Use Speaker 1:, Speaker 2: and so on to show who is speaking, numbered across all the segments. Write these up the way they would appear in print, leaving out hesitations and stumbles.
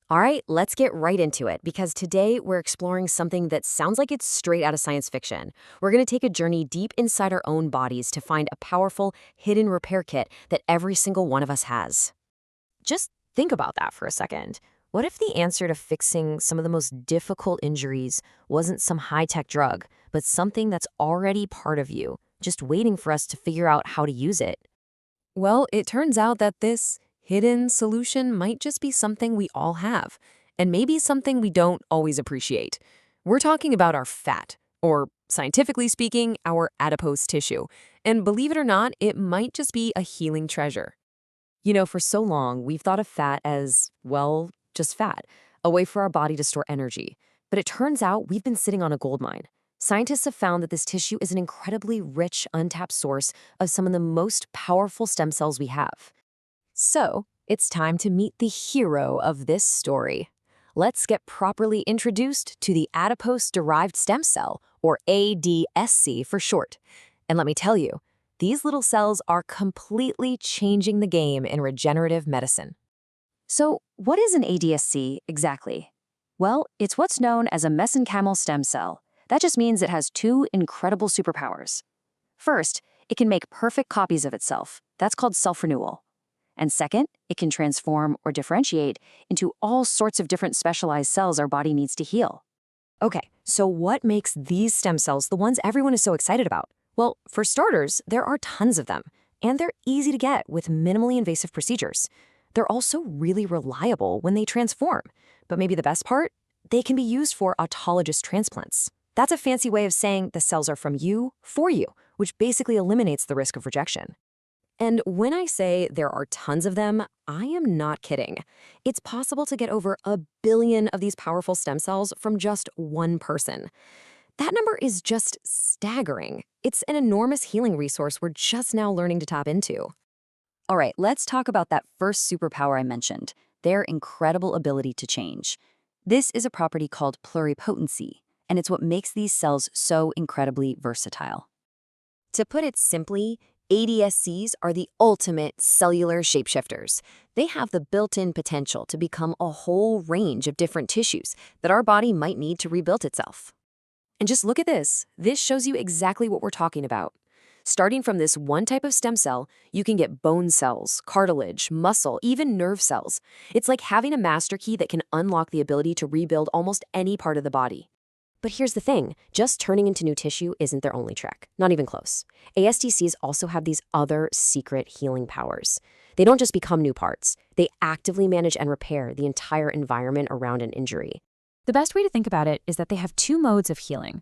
Speaker 1: All right, let's get right into it because today we're exploring something that sounds like it's straight out of science fiction. We're going to take a journey deep inside our own bodies to find a powerful, hidden repair kit that every single one of us has. Just think about that for a second. What if the answer to fixing some of the most difficult injuries wasn't some high-tech drug, but something that's already part of you, just waiting for us to figure out how to use it? Well, it turns out that this hidden solution might just be something we all have, and maybe something we don't always appreciate. We're talking about our fat, or scientifically speaking, our adipose tissue. And believe it or not, it might just be a healing treasure. For so long, we've thought of fat as, well, just fat, a way for our body to store energy. But it turns out we've been sitting on a gold mine. Scientists have found that this tissue is an incredibly rich, untapped source of some of the most powerful stem cells we have. So, it's time to meet the hero of this story. Let's get properly introduced to the adipose-derived stem cell, or ADSC for short. And let me tell you, these little cells are completely changing the game in regenerative medicine.
Speaker 2: So, what is an ADSC exactly? Well, it's what's known as a mesenchymal stem cell. That just means it has two incredible superpowers. First, it can make perfect copies of itself. That's called self-renewal. And second, it can transform or differentiate into all sorts of different specialized cells our body needs to heal.
Speaker 1: Okay, so what makes these stem cells the ones everyone is so excited about? Well, for starters, there are tons of them, and they're easy to get with minimally invasive procedures. They're also really reliable when they transform. But maybe the best part? They can be used for autologous transplants. That's a fancy way of saying the cells are from you, for you, which basically eliminates the risk of rejection. And when I say there are tons of them, I am not kidding. It's possible to get over 1 billion of these powerful stem cells from just one person. That number is just staggering. It's an enormous healing resource we're just now learning to tap into.
Speaker 2: All right, let's talk about that first superpower I mentioned, their incredible ability to change. This is a property called pluripotency, and it's what makes these cells so incredibly versatile.
Speaker 1: To put it simply, ADSCs are the ultimate cellular shapeshifters. They have the built-in potential to become a whole range of different tissues that our body might need to rebuild itself. And just look at this. This shows you exactly what we're talking about. Starting from this one type of stem cell, you can get bone cells, cartilage, muscle, even nerve cells. It's like having a master key that can unlock the ability to rebuild almost any part of the body. But here's the thing, just turning into new tissue isn't their only trick, not even close. ADSCs also have these other secret healing powers. They don't just become new parts, they actively manage and repair the entire environment around an injury.
Speaker 3: The best way to think about it is that they have two modes of healing.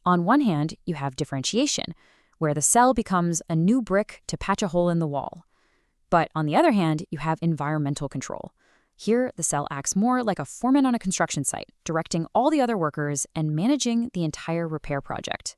Speaker 3: On one hand, you have differentiation, where the cell becomes a new brick to patch a hole in the wall. But on the other hand, you have environmental control. Here, the cell acts more like a foreman on a construction site, directing all the other workers and managing the entire repair project.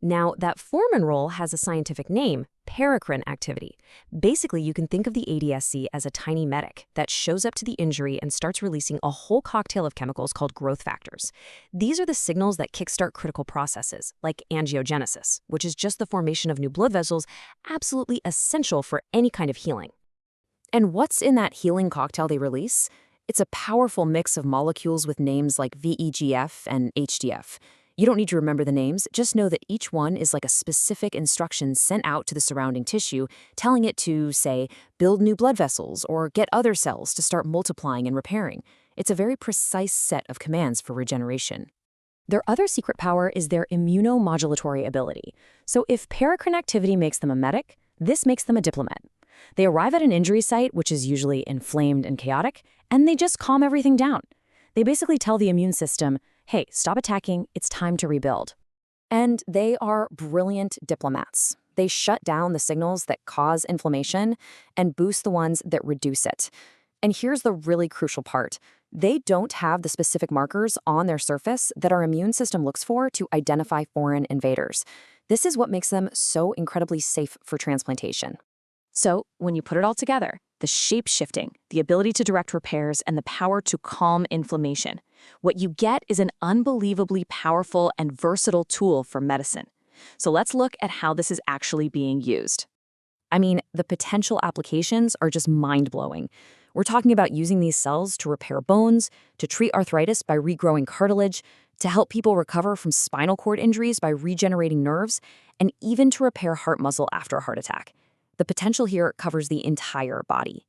Speaker 1: Now, that foreman role has a scientific name, paracrine activity. Basically, you can think of the ADSC as a tiny medic that shows up to the injury and starts releasing a whole cocktail of chemicals called growth factors. These are the signals that kickstart critical processes, like angiogenesis, which is just the formation of new blood vessels, absolutely essential for any kind of healing. And what's in that healing cocktail they release? It's a powerful mix of molecules with names like VEGF and HDF. You don't need to remember the names, just know that each one is like a specific instruction sent out to the surrounding tissue, telling it to, say, build new blood vessels or get other cells to start multiplying and repairing. It's a very precise set of commands for regeneration. Their other secret power is their immunomodulatory ability. So if paracrine activity makes them a medic, this makes them a diplomat. They arrive at an injury site, which is usually inflamed and chaotic, and they just calm everything down. They basically tell the immune system, hey, stop attacking, it's time to rebuild. And they are brilliant diplomats. They shut down the signals that cause inflammation and boost the ones that reduce it. And here's the really crucial part. They don't have the specific markers on their surface that our immune system looks for to identify foreign invaders. This is what makes them so incredibly safe for transplantation. So, when you put it all together, the shape-shifting, the ability to direct repairs, and the power to calm inflammation, what you get is an unbelievably powerful and versatile tool for medicine. So let's look at how this is actually being used. I mean, the potential applications are just mind-blowing. We're talking about using these cells to repair bones, to treat arthritis by regrowing cartilage, to help people recover from spinal cord injuries by regenerating nerves, and even to repair heart muscle after a heart attack. The potential here covers the entire body.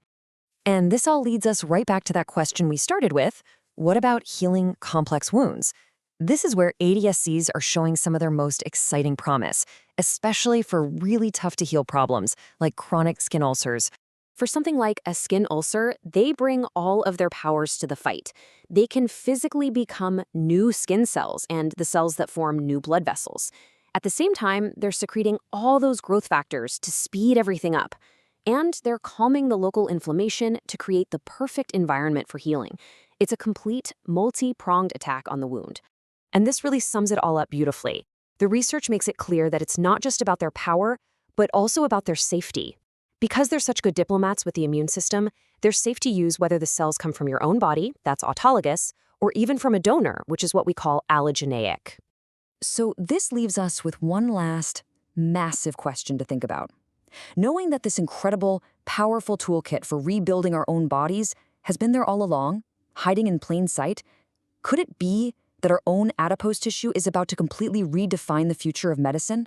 Speaker 1: And this all leads us right back to that question we started with: what about healing complex wounds? This is where ADSCs are showing some of their most exciting promise, especially for really tough-to-heal problems like chronic skin ulcers. For something like a skin ulcer, they bring all of their powers to the fight. They can physically become new skin cells and the cells that form new blood vessels. At the same time, they're secreting all those growth factors to speed everything up. And they're calming the local inflammation to create the perfect environment for healing. It's a complete, multi-pronged attack on the wound. And this really sums it all up beautifully. The research makes it clear that it's not just about their power, but also about their safety. Because they're such good diplomats with the immune system, they're safe to use whether the cells come from your own body, that's autologous, or even from a donor, which is what we call allogeneic. So this leaves us with one last, massive question to think about. Knowing that this incredible, powerful toolkit for rebuilding our own bodies has been there all along, hiding in plain sight, could it be that our own adipose tissue is about to completely redefine the future of medicine?